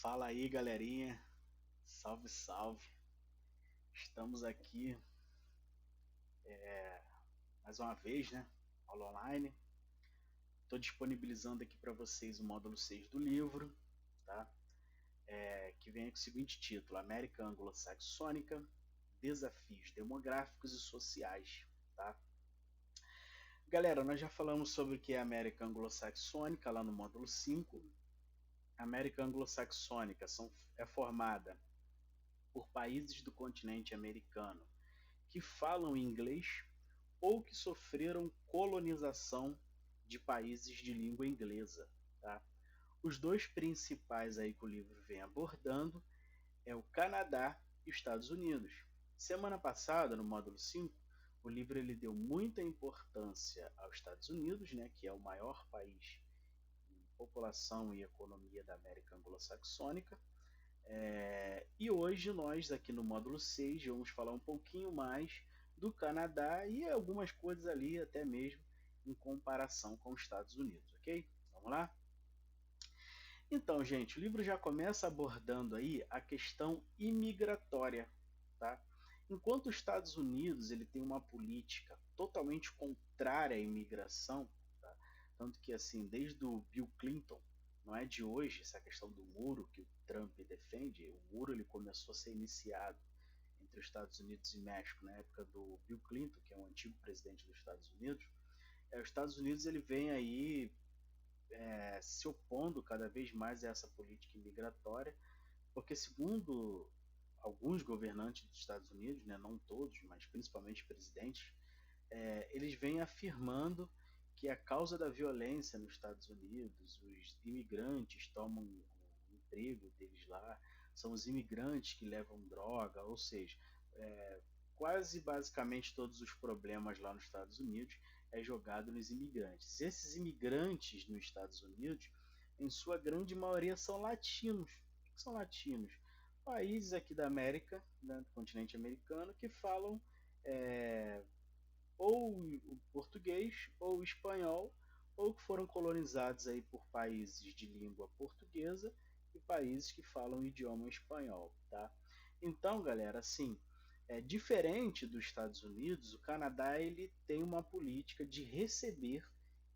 Fala aí, galerinha. Salve, salve. Estamos aqui mais uma vez, né? Aula online. Estou disponibilizando aqui para vocês o módulo 6 do livro, tá? Que vem com o seguinte título: América Anglo-Saxônica, Desafios Demográficos e Sociais, tá? Galera, nós já falamos sobre o que é a América Anglo-Saxônica lá no módulo 5. A América Anglo-Saxônica é formada por países do continente americano que falam inglês ou que sofreram colonização de países de língua inglesa. Tá? Os dois principais aí que o livro vem abordando é o Canadá e os Estados Unidos. Semana passada, no módulo 5, o livro ele deu muita importância aos Estados Unidos, né, que é o maior país em população e economia da América Anglo-Saxônica. E hoje nós, aqui no módulo 6, vamos falar um pouquinho mais do Canadá e algumas coisas ali, até mesmo em comparação com os Estados Unidos, ok? Vamos lá? Então, gente, o livro já começa abordando aí a questão imigratória, tá? Enquanto os Estados Unidos ele tem uma política totalmente contrária à imigração, tá? Tanto que assim, desde o Bill Clinton, não é de hoje essa questão do muro que o Trump defende, o muro ele começou a ser iniciado entre os Estados Unidos e México na época do Bill Clinton, que é um antigo presidente dos Estados Unidos. Os Estados Unidos ele vem aí se opondo cada vez mais a essa política imigratória, porque segundo alguns governantes dos Estados Unidos, né, não todos, mas principalmente presidentes, eles vêm afirmando que a causa da violência nos Estados Unidos, os imigrantes tomam o emprego deles lá, são os imigrantes que levam droga, ou seja, quase basicamente todos os problemas lá nos Estados Unidos é jogado nos imigrantes. Esses imigrantes nos Estados Unidos, em sua grande maioria, são latinos. O que são latinos? Países aqui da América, né, do continente americano, que falam ou o português ou o espanhol, ou que foram colonizados aí por países de língua portuguesa e países que falam o idioma espanhol, tá? Então, galera, assim, diferente dos Estados Unidos, o Canadá ele tem uma política de receber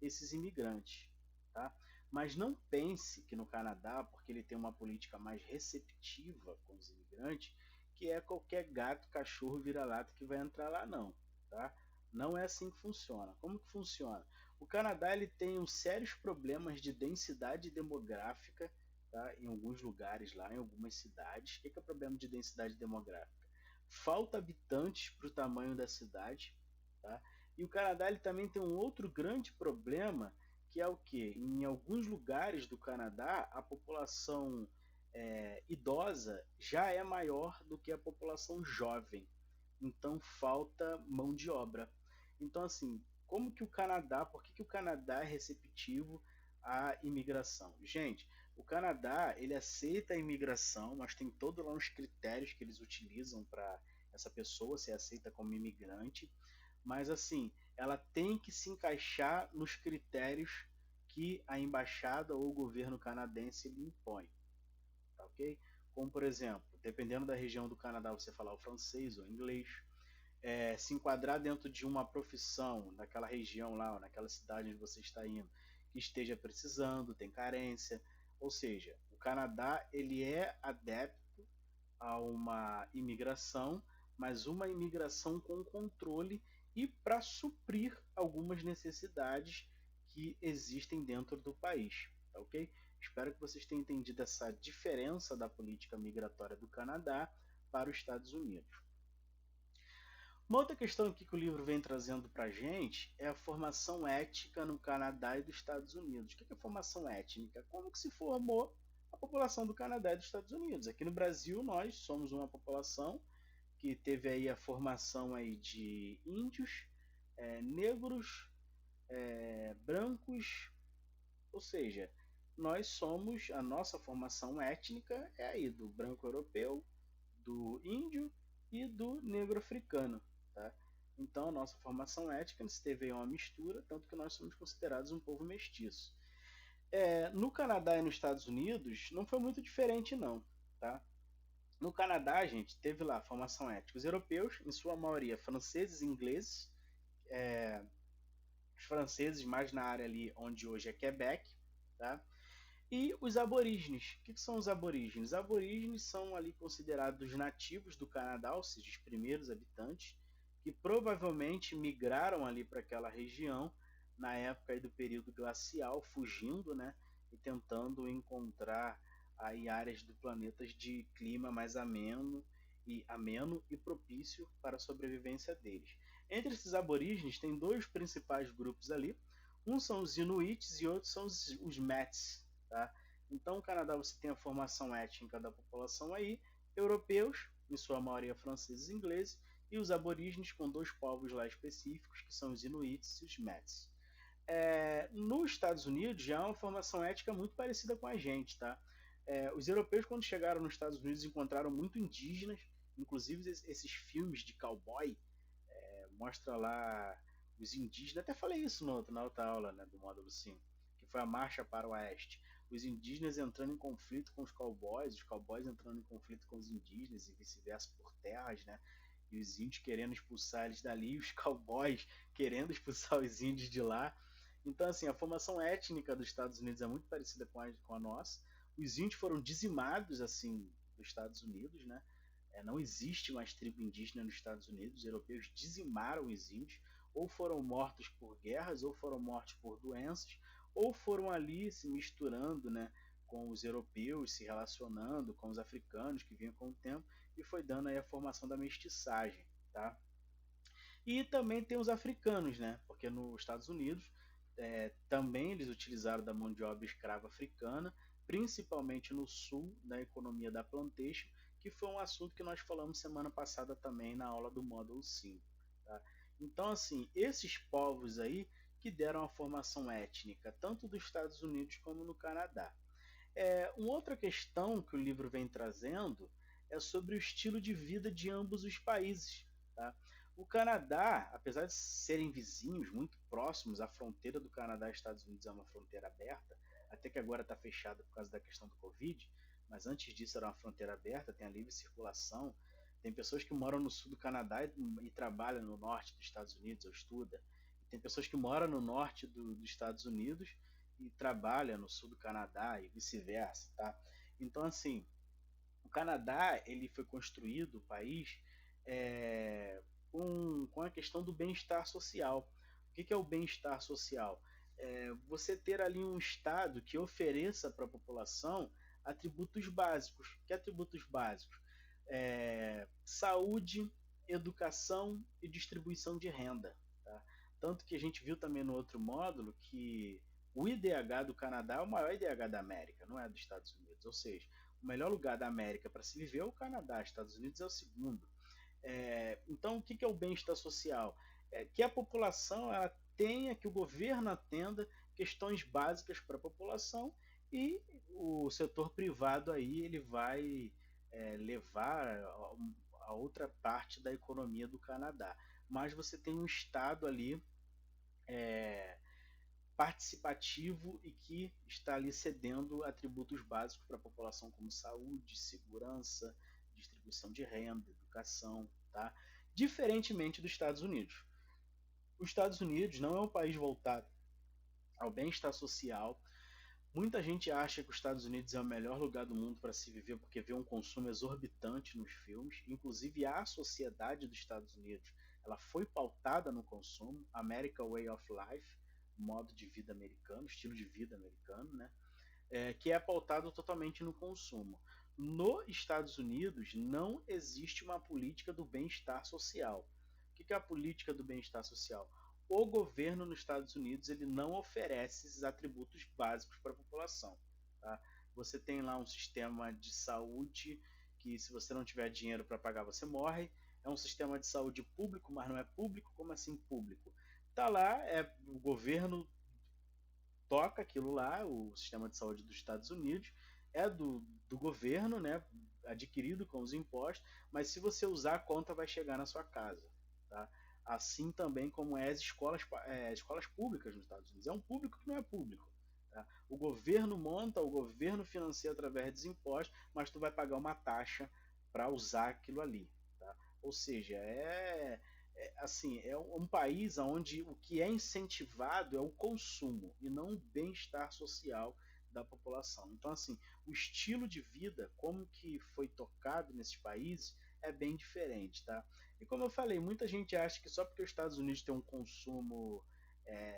esses imigrantes, tá? Mas não pense que no Canadá, porque ele tem uma política mais receptiva com os imigrantes, que é qualquer gato, cachorro, vira-lata que vai entrar lá, não, tá? Não é assim que funciona. Como que funciona? O Canadá ele tem uns sérios problemas de densidade demográfica, tá? Em alguns lugares lá, em algumas cidades. O que é o problema de densidade demográfica? Falta habitantes para o tamanho da cidade, tá? E o Canadá ele também tem um outro grande problema, que é o que? Em alguns lugares do Canadá, a população idosa já é maior do que a população jovem. Então falta mão de obra. Então, assim, como que o Canadá, por que o Canadá é receptivo à imigração? Gente, o Canadá, ele aceita a imigração, mas tem todos lá uns critérios que eles utilizam para essa pessoa ser aceita como imigrante, mas assim, ela tem que se encaixar nos critérios que a embaixada ou o governo canadense lhe impõe, tá ok? Como, por exemplo, dependendo da região do Canadá, você falar o francês ou o inglês, se enquadrar dentro de uma profissão naquela região lá, ou naquela cidade onde você está indo, que esteja precisando, tem carência. Ou seja, o Canadá ele é adepto a uma imigração, mas uma imigração com controle e para suprir algumas necessidades que existem dentro do país, tá ok? Espero que vocês tenham entendido essa diferença da política migratória do Canadá para os Estados Unidos. Uma outra questão aqui que o livro vem trazendo para a gente é a formação étnica no Canadá e dos Estados Unidos. O que é formação étnica? Como que se formou a população do Canadá e dos Estados Unidos? Aqui no Brasil nós somos uma população que teve aí a formação aí de índios, negros, brancos, ou seja, nós somos, a nossa formação étnica é aí do branco europeu, do índio e do negro africano, tá? Então a nossa formação étnica teve aí uma mistura, tanto que nós somos considerados um povo mestiço. No Canadá e nos Estados Unidos não foi muito diferente não, tá? No Canadá, gente, teve lá a formação étnica. Os europeus, em sua maioria franceses e ingleses, os franceses mais na área ali onde hoje é Quebec, tá? E os aborígenes. O que são os aborígenes? Os aborígenes são ali considerados nativos do Canadá, ou seja, os primeiros habitantes, que provavelmente migraram ali para aquela região na época aí do período glacial, fugindo, né, e tentando encontrar aí áreas do planeta de clima mais ameno e propício para a sobrevivência deles. Entre esses aborígenes tem dois principais grupos ali. Um são os Inuits e outros são os Mets. Tá? Então, no Canadá você tem a formação étnica da população aí, europeus, em sua maioria franceses e ingleses, e os aborígenes com dois povos lá específicos, que são os Inuits e os Mets. Nos Estados Unidos já é uma formação étnica muito parecida com a gente, tá? Os europeus, quando chegaram nos Estados Unidos, encontraram muito indígenas, inclusive esses filmes de cowboy, mostra lá os indígenas, até falei isso na outra aula, né, do módulo 5, que foi a Marcha para o Oeste. Os indígenas entrando em conflito com os cowboys entrando em conflito com os indígenas e vice-versa por terras, né? E os índios querendo expulsar eles dali, e os cowboys querendo expulsar os índios de lá. Então, assim, a formação étnica dos Estados Unidos é muito parecida com a nossa. Os índios foram dizimados, assim, dos Estados Unidos, né? Não existe mais tribo indígena nos Estados Unidos. Os europeus dizimaram os índios, ou foram mortos por guerras, ou foram mortos por doenças, ou foram ali se misturando, né, com os europeus, se relacionando com os africanos que vinham com o tempo, e foi dando aí a formação da mestiçagem, tá? E também tem os africanos, né? Porque nos Estados Unidos também eles utilizaram da mão de obra escrava africana, principalmente no sul, da economia da plantation, que foi um assunto que nós falamos semana passada também na aula do módulo 5. Tá? Então, assim, esses povos aí que deram a formação étnica, tanto dos Estados Unidos como no Canadá. Uma outra questão que o livro vem trazendo é sobre o estilo de vida de ambos os países. Tá? O Canadá, apesar de serem vizinhos, muito próximos, a fronteira do Canadá e Estados Unidos é uma fronteira aberta, até que agora está fechada por causa da questão do Covid, mas antes disso era uma fronteira aberta, tem a livre circulação. Tem pessoas que moram no sul do Canadá e trabalham no norte dos Estados Unidos ou estuda. Tem pessoas que moram no norte dos Estados Unidos e trabalham no sul do Canadá e vice-versa. Tá? Então, assim, o Canadá ele foi construído, o país, com a questão do bem-estar social. O que é o bem-estar social? Você ter ali um Estado que ofereça para a população atributos básicos. Que atributos básicos? Saúde, educação e distribuição de renda. Tá? Tanto que a gente viu também no outro módulo que o IDH do Canadá é o maior IDH da América, não é dos Estados Unidos. Ou seja, o melhor lugar da América para se viver é o Canadá, Estados Unidos é o segundo. Então, o que é o bem-estar social? Que a população ela tenha, que o governo atenda questões básicas para a população e o setor privado aí ele vai levar a outra parte da economia do Canadá. Mas você tem um Estado ali participativo e que está ali cedendo atributos básicos para a população como saúde, segurança, distribuição de renda, educação, tá? Diferentemente dos Estados Unidos. Os Estados Unidos não é um país voltado ao bem-estar social. Muita gente acha que os Estados Unidos é o melhor lugar do mundo para se viver porque vê um consumo exorbitante nos filmes. Inclusive a sociedade dos Estados Unidos, ela foi pautada no consumo, American Way of Life, modo de vida americano, estilo de vida americano, né? Que é pautado totalmente no consumo. Nos Estados Unidos não existe uma política do bem-estar social. O que é a política do bem-estar social? O governo nos Estados Unidos ele não oferece esses atributos básicos para a população. Tá? Você tem lá um sistema de saúde que se você não tiver dinheiro para pagar você morre. É um sistema de saúde público, mas não é público. Como assim público? Tá lá, o governo toca aquilo lá, o sistema de saúde dos Estados Unidos, é do governo, né, adquirido com os impostos, mas se você usar a conta vai chegar na sua casa. Tá? Assim também como as escolas públicas nos Estados Unidos. É um público que não é público. Tá? O governo monta, o governo financia através dos impostos, mas tu vai pagar uma taxa para usar aquilo ali. Tá? Ou seja, assim, é um país onde o que é incentivado é o consumo e não o bem-estar social da população. Então, assim, o estilo de vida, como que foi tocado nesses países, é bem diferente, tá? E como eu falei, muita gente acha que só porque os Estados Unidos têm um consumo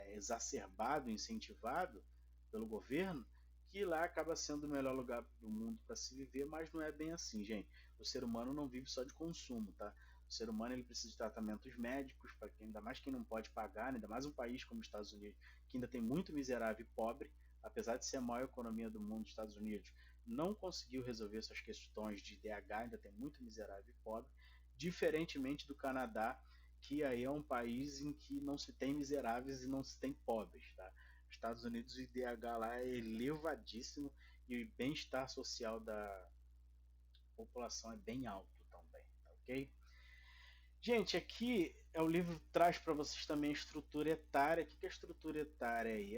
exacerbado, incentivado pelo governo, que lá acaba sendo o melhor lugar do mundo para se viver, mas não é bem assim, gente. O ser humano não vive só de consumo, tá? O ser humano ele precisa de tratamentos médicos, para quem, ainda mais quem não pode pagar, né? Ainda mais um país como os Estados Unidos, que ainda tem muito miserável e pobre, apesar de ser a maior economia do mundo, os Estados Unidos não conseguiu resolver essas questões de IDH, ainda tem muito miserável e pobre, diferentemente do Canadá, que aí é um país em que não se tem miseráveis e não se tem pobres, tá? Estados Unidos o IDH lá é elevadíssimo e o bem-estar social da população é bem alto também, tá ok? Gente, aqui é o livro que traz para vocês também a estrutura etária. O que é a estrutura etária aí?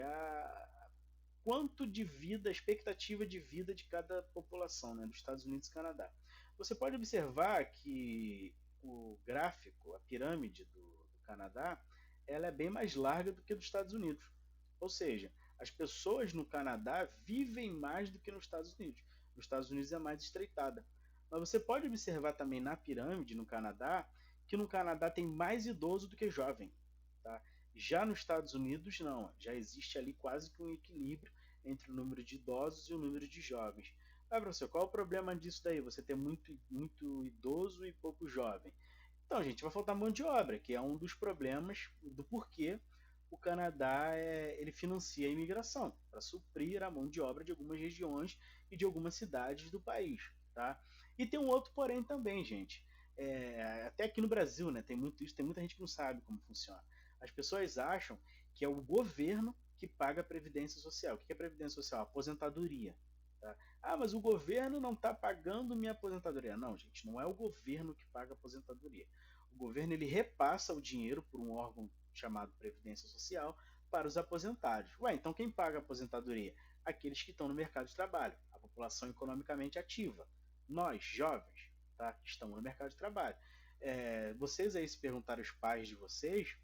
Quanto de vida, a expectativa de vida de cada população, né, dos Estados Unidos e Canadá. Você pode observar que o gráfico, a pirâmide do Canadá, ela é bem mais larga do que dos Estados Unidos. Ou seja, as pessoas no Canadá vivem mais do que nos Estados Unidos. Nos Estados Unidos é mais estreitada. Mas você pode observar também na pirâmide no Canadá que no Canadá tem mais idoso do que jovem. Tá? Já nos Estados Unidos, não. Já existe ali quase que um equilíbrio entre o número de idosos e o número de jovens. Ah, professor, qual é o problema disso daí? Você ter muito idoso e pouco jovem. Então, gente, vai faltar mão de obra, que é um dos problemas do porquê o Canadá ele financia a imigração, para suprir a mão de obra de algumas regiões e de algumas cidades do país. Tá? E tem um outro porém também, gente. Até aqui no Brasil, né, tem muito isso, tem muita gente que não sabe como funciona. As pessoas acham que é o governo que paga a Previdência Social. O que é Previdência Social? Aposentadoria. Tá? Ah, mas o governo não está pagando minha aposentadoria. Não, gente, não é o governo que paga a aposentadoria. O governo ele repassa o dinheiro por um órgão chamado Previdência Social para os aposentados. Ué, então quem paga a aposentadoria? Aqueles que estão no mercado de trabalho, a população economicamente ativa. Nós, jovens, tá? Que estamos no mercado de trabalho. Vocês aí se perguntarem os pais de vocês,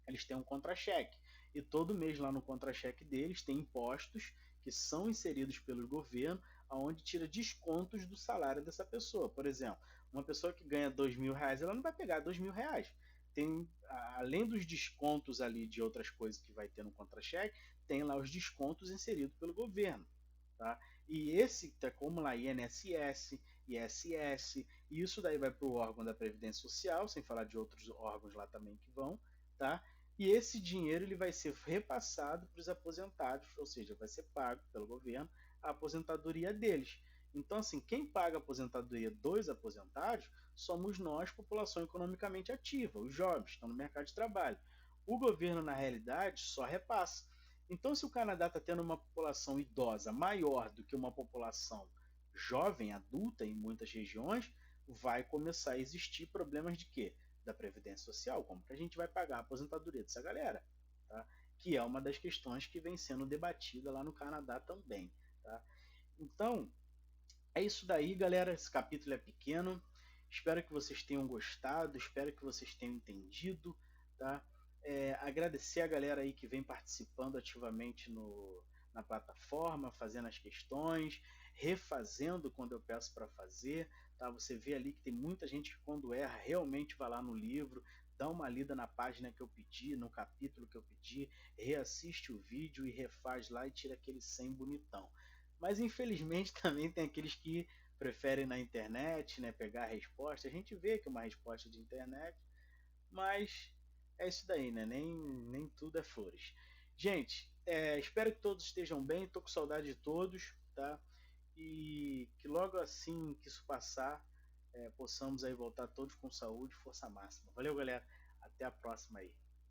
eles têm um contra-cheque. E todo mês lá no contra-cheque deles tem impostos que são inseridos pelo governo, aonde tira descontos do salário dessa pessoa. Por exemplo, uma pessoa que ganha R$ 2.000, ela não vai pegar R$ 2.000. Tem, além dos descontos ali de outras coisas que vai ter no contra-cheque, tem lá os descontos inseridos pelo governo. Tá? E esse tá como lá INSS, ISS, e isso daí vai para o órgão da Previdência Social, sem falar de outros órgãos lá também que vão, tá? E esse dinheiro ele vai ser repassado para os aposentados, ou seja, vai ser pago pelo governo a aposentadoria deles. Então, assim, quem paga a aposentadoria dos aposentados somos nós, população economicamente ativa, os jovens que estão no mercado de trabalho. O governo, na realidade, só repassa. Então, se o Canadá está tendo uma população idosa maior do que uma população jovem, adulta em muitas regiões, vai começar a existir problemas de quê? Da Previdência Social, como que a gente vai pagar a aposentadoria dessa galera, tá? Que é uma das questões que vem sendo debatida lá no Canadá também, tá? Então, é isso daí, galera. Esse capítulo é pequeno. Espero que vocês tenham gostado, espero que vocês tenham entendido, tá? Agradecer a galera aí que vem participando ativamente na plataforma, fazendo as questões, refazendo quando eu peço para fazer, tá? Você vê ali que tem muita gente que quando erra realmente vai lá no livro, dá uma lida na página que eu pedi, no capítulo que eu pedi, reassiste o vídeo e refaz lá e tira aquele 100 bonitão. Mas infelizmente também tem aqueles que preferem na internet, né, pegar a resposta. A gente vê que é uma resposta de internet, mas é isso daí, né? Nem tudo é flores. Gente, espero que todos estejam bem. Tô com saudade de todos, tá? E que logo assim que isso passar, possamos aí voltar todos com saúde e força máxima. Valeu, galera. Até a próxima aí.